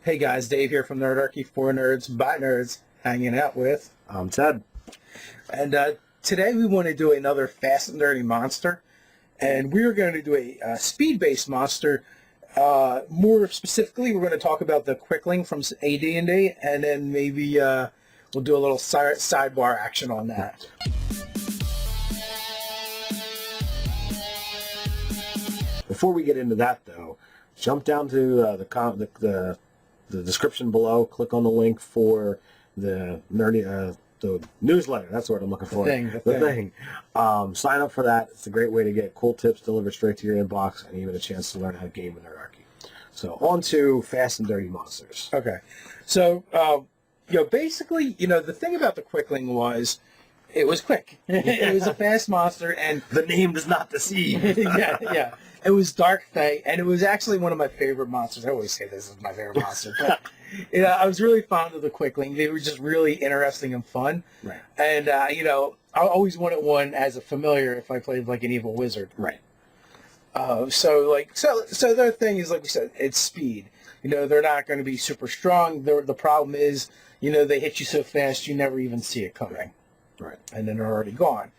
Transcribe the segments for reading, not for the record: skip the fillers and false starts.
Hey guys, Dave here from Nerdarchy, for nerds, by nerds, hanging out with. I'm Ted. And today we want to do another fast and dirty monster. And we're going to do a speed-based monster. More specifically, we're going to talk about the Quickling from AD&D, and then maybe we'll do a little sidebar action on that. Before we get into that, though, jump down to the description below. Click on the link for the the newsletter. That's what I'm looking for. The thing. Sign up for that. It's a great way to get cool tips delivered straight to your inbox, and even a chance to learn how to game in Nerdarchy. So on to fast and dirty monsters. Okay, so basically, the thing about the Quickling was it was quick. It was a fast monster, and the name does not deceive. yeah. It was Dark Fae, and it was actually one of my favorite monsters. I always say this is my favorite monster, but I was really fond of the Quickling. They were just really interesting and fun. Right. And I always wanted one as a familiar if I played like an evil wizard. Right. So their thing is, like we said, it's speed. They're not going to be super strong. The problem is, they hit you so fast you never even see it coming. Right. And then they're already gone.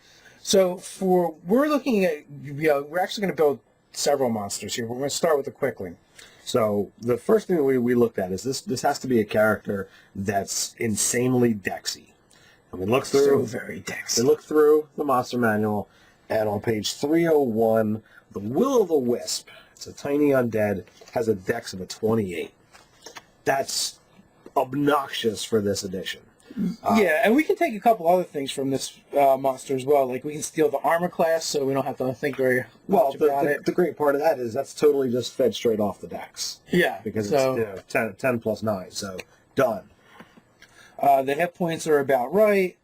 So we're looking at, we're actually going to build several monsters here. We're going to start with the Quickling. So the first thing we looked at is this has to be a character that's insanely dexy. And we looked through, so very dexy. We looked through the monster manual, and on page 301, the Will-O-Wisp, it's a tiny undead, has a dex of a 28. That's obnoxious for this edition. Yeah, and we can take a couple other things from this monster as well. Like, we can steal the armor class, so we don't have to think very much about it. The great part of that is that's totally just fed straight off the dex. Yeah. Because it's 10 plus 9, so done. The hit points are about right.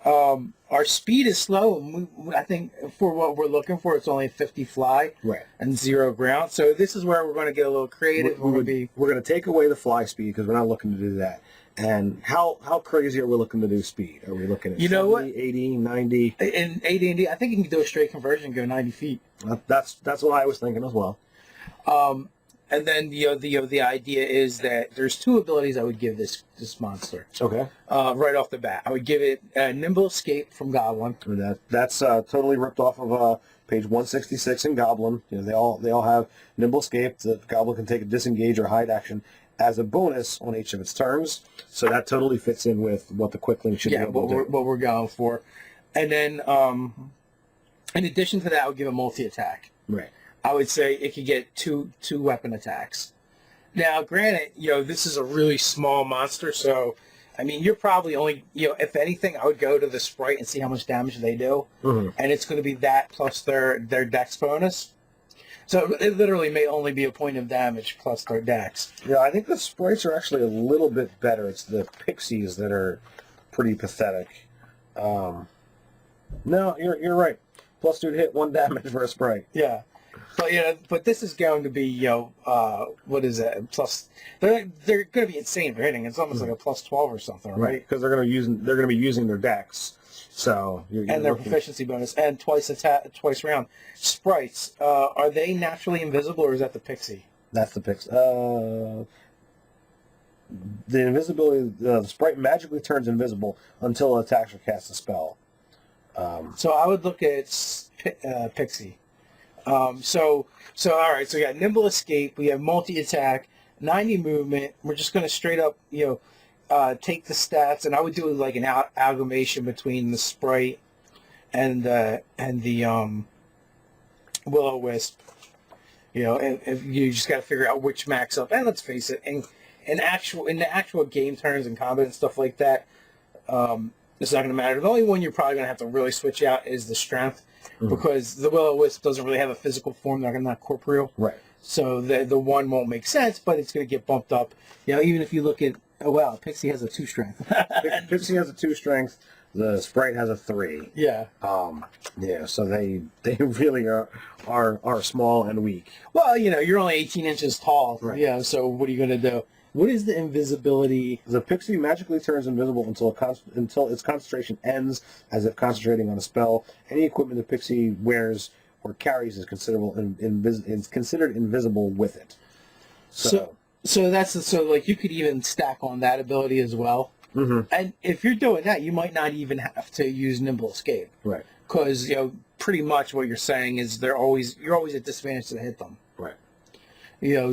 Our speed is slow, and I think for what we're looking for, it's only 50 fly and 0 ground. So this is where we're going to get a little creative. We're going to take away the fly speed because we're not looking to do that. And how crazy are we looking to do speed? Are we looking at 70, 80, 90? In AD&D, I think you can do a straight conversion and go 90 feet. That's what I was thinking as well. And then the idea is that there's 2 abilities I would give this monster. Okay. Right off the bat, I would give it Nimble Escape from Goblin. That's totally ripped off of page 166 in Goblin. They all have Nimble Escape. The Goblin can take a disengage or hide action as a bonus on each of its turns. So that totally fits in with what the Quickling should be able to do. What we're going for. And then, in addition to that, I would give a multi-attack. Right. I would say it could get two weapon attacks. Now, granted, this is a really small monster, so, you're probably only, if anything, I would go to the sprite and see how much damage they do. Mm-hmm. And it's going to be that plus their dex bonus. So it literally may only be a point of damage plus their dex. Yeah, I think the sprites are actually a little bit better. It's the pixies that are pretty pathetic. No, you're right. Plus 2 to hit, 1 damage for a sprite. Yeah. But this is going to be, what is it? Plus, they're going to be insane for hitting. It's almost like a plus 12 or something, right? Because they're going to be using their dex. So and their proficiency bonus, and twice round. Sprites, are they naturally invisible, or is that the pixie? That's the pixie. The invisibility, the sprite magically turns invisible until it attacks or casts a spell. So I would look at pixie. So all right. So we got Nimble Escape. We have multi-attack, 90 movement. We're just going to straight up, take the stats, and I would do like an amalgamation between the sprite and the Will-O-Wisp. And if you just got to figure out which max up. And let's face it, in the actual game turns and combat and stuff like that, it's not going to matter. The only one you're probably going to have to really switch out is the strength, because the Will-O-Wisp doesn't really have a physical form. They're not corporeal. Right. So the one won't make sense, but it's going to get bumped up. Even if you look at, oh wow, Pixie has a 2 strength. Pixie has a 2 strength. The sprite has a 3. Yeah. Yeah. So they really are small and weak. Well, you're only 18 inches tall. Right. Yeah. So what are you going to do? What is the invisibility? The pixie magically turns invisible until its concentration ends, as if concentrating on a spell. Any equipment the pixie wears or carries is considered invisible with it. So so like you could even stack on that ability as well. Mm-hmm. And if you're doing that, you might not even have to use Nimble Escape. Right. Because, pretty much what you're saying is you're always at disadvantage to hit them. Right.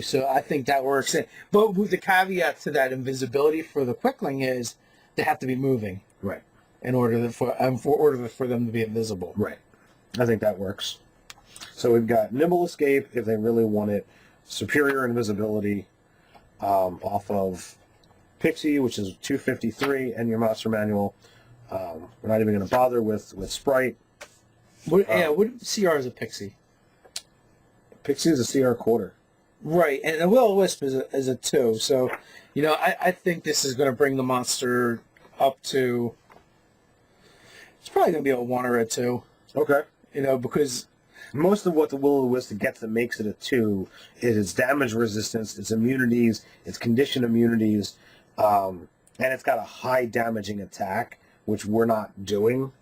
So I think that works. But with the caveat to that invisibility for the Quickling is they have to be moving. Right. In order for them to be invisible. Right. I think that works. So we've got Nimble Escape if they really want it, Superior Invisibility off of Pixie, which is 253, and your monster manual. We're not even going to bother with Sprite. What CR is a pixie? Pixie is a CR quarter. Right, and a Will-O-Wisp is a 2. So, I think this is going to bring the monster up to. It's probably going to be a 1 or a 2. Okay. Because most of what the Will-O-Wisp gets that makes it a 2 is its damage resistance, its immunities, its condition immunities, and it's got a high damaging attack, which we're not doing.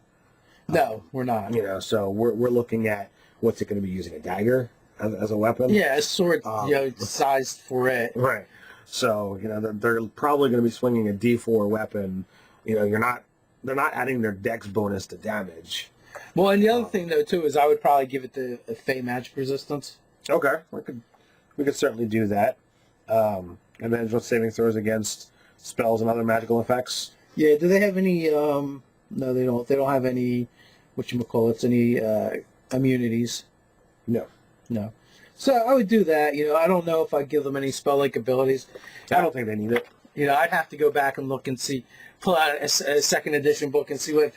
No, we're not. So we're looking at what's it going to be using, a dagger as a weapon? Yeah, a sword, sized for it. Right. So they're probably going to be swinging a D4 weapon. They're not adding their dex bonus to damage. Well, and the other thing though too is I would probably give it the Fey magic resistance. Okay, we could certainly do that. And then just saving throws against spells and other magical effects. Yeah. Do they have any? No, they don't. They don't have any. Whatchamacallits, any immunities? No. No. So I would do that. I don't know if I'd give them any spell-like abilities. I don't think they need it. I'd have to go back and look and pull out a second edition book and see what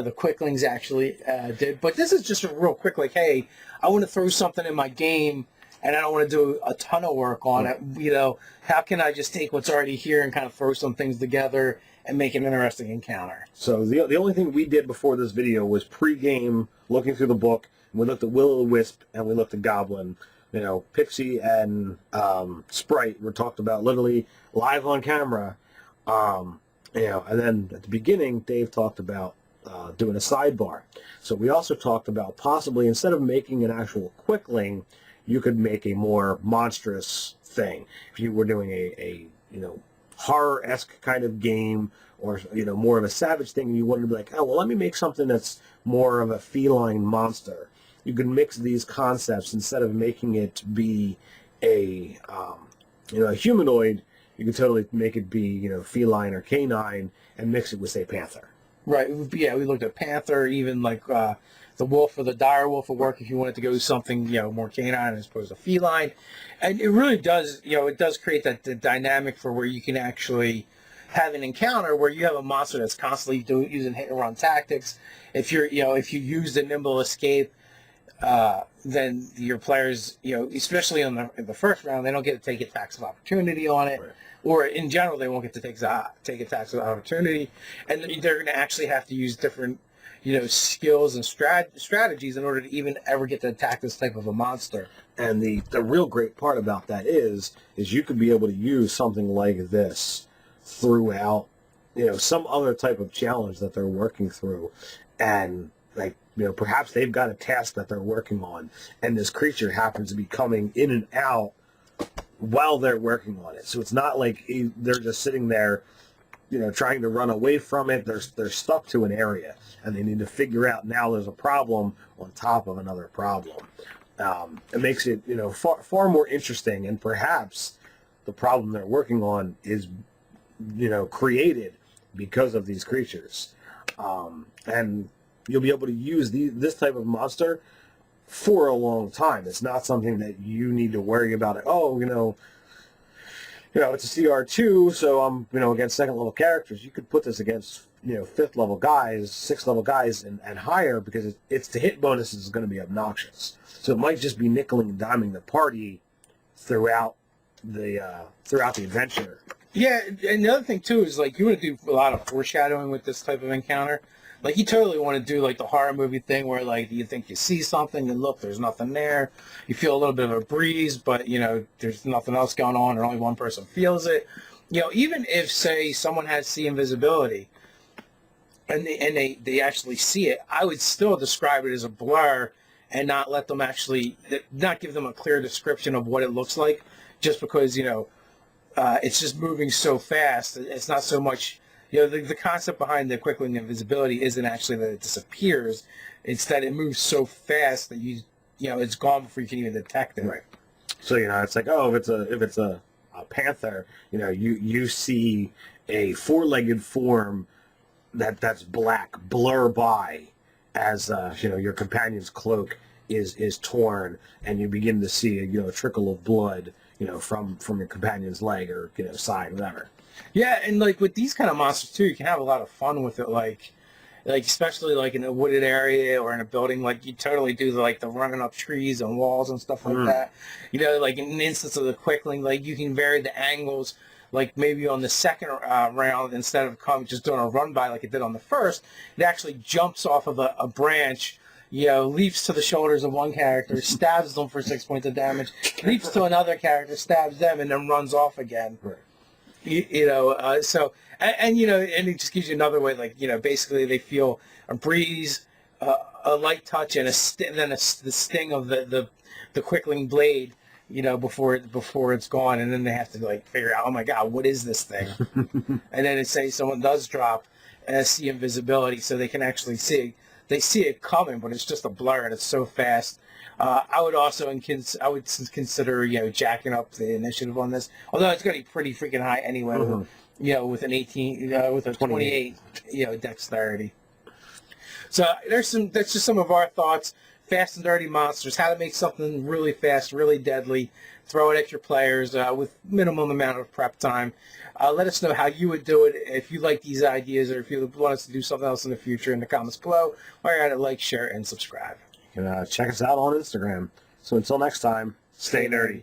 the Quicklings actually did. But this is just a real quick, like, hey, I want to throw something in my game, and I don't want to do a ton of work on it. How can I just take what's already here and kind of throw some things together and make an interesting encounter? So the only thing we did before this video was pre-game, looking through the book. We looked at Will-O-Wisp and we looked at Goblin. Pixie and Sprite were talked about literally live on camera. And then at the beginning, Dave talked about doing a sidebar. So we also talked about possibly, instead of making an actual Quickling, you could make a more monstrous thing. If you were doing a horror-esque kind of game, or more of a savage thing, and you wanted to be like, oh well, let me make something that's more of a feline monster. You can mix these concepts. Instead of making it be a humanoid, you can totally make it be feline or canine and mix it with, say, panther. Right. Yeah, we looked at panther, even like the wolf or the dire wolf would work if you wanted to go something more canine as opposed to feline. And it really does it does create the dynamic for where you can actually have an encounter where you have a monster that's constantly using hit and run tactics. If if you use the nimble escape, then your players, especially in the first round, they don't get to take attacks of opportunity on it. Right. Or in general, they won't get to take attacks of opportunity, and they're going to actually have to use different, skills and strategies in order to even ever get to attack this type of a monster. And the real great part about that is you could be able to use something like this throughout, some other type of challenge that they're working through, and perhaps they've got a task that they're working on, and this creature happens to be coming in and out while they're working on it. So it's not like they're just sitting there, trying to run away from it. They're stuck to an area, and they need to figure out now there's a problem on top of another problem. It makes it, far more interesting, and perhaps the problem they're working on is, created because of these creatures. And you'll be able to use this type of monster for a long time. It's not something that you need to worry about. It's a CR2, so I'm, against second level characters. You could put this against, 5th level guys, 6th level guys, and higher, because it's the hit bonus is going to be obnoxious. So it might just be nickeling and diming the party throughout the adventure. Yeah, and the other thing too is like you want to do a lot of foreshadowing with this type of encounter. Like you totally want to do like the horror movie thing where like you think you see something and look, there's nothing there. You feel a little bit of a breeze, but there's nothing else going on, or only one person feels it. Even if say someone has see invisibility and they actually see it, I would still describe it as a blur and not give them a clear description of what it looks like, just because it's just moving so fast. It's not so much, the concept behind the Quickling invisibility isn't actually that it disappears. It's that it moves so fast that it's gone before you can even detect it. Right. So, it's like, oh, if it's a panther, you see a four-legged form that's black blur by as, your companion's cloak is torn, and you begin to see a trickle of blood, from your companion's leg or, side, whatever. Yeah, and like with these kind of monsters too, you can have a lot of fun with it, like especially like in a wooded area or in a building, like you totally do the running up trees and walls and stuff like that. Like in an instance of the Quickling, like you can vary the angles, like maybe on the second round, instead of just doing a run by like it did on the first, it actually jumps off of a branch, leaps to the shoulders of one character, stabs them for 6 points of damage, leaps to another character, stabs them, and then runs off again. Right. So and it just gives you another way, basically they feel a breeze, a light touch, and then the sting of the Quickling blade, before it's gone, and then they have to figure out, oh my god, what is this thing? And then say someone does drop see invisibility, so they can actually see. They see it coming, but it's just a blur, and it's so fast. I would also consider jacking up the initiative on this, although it's going to be pretty freaking high anyway. With an 18, with a 28, dexterity. So that's just some of our thoughts. Fast and dirty monsters, how to make something really fast, really deadly, throw it at your players with minimum amount of prep time. Let us know how you would do it, if you like these ideas, or if you want us to do something else in the future, in the comments below. While you're at it, like, share, and subscribe. You can check us out on Instagram. So until next time, stay nerdy.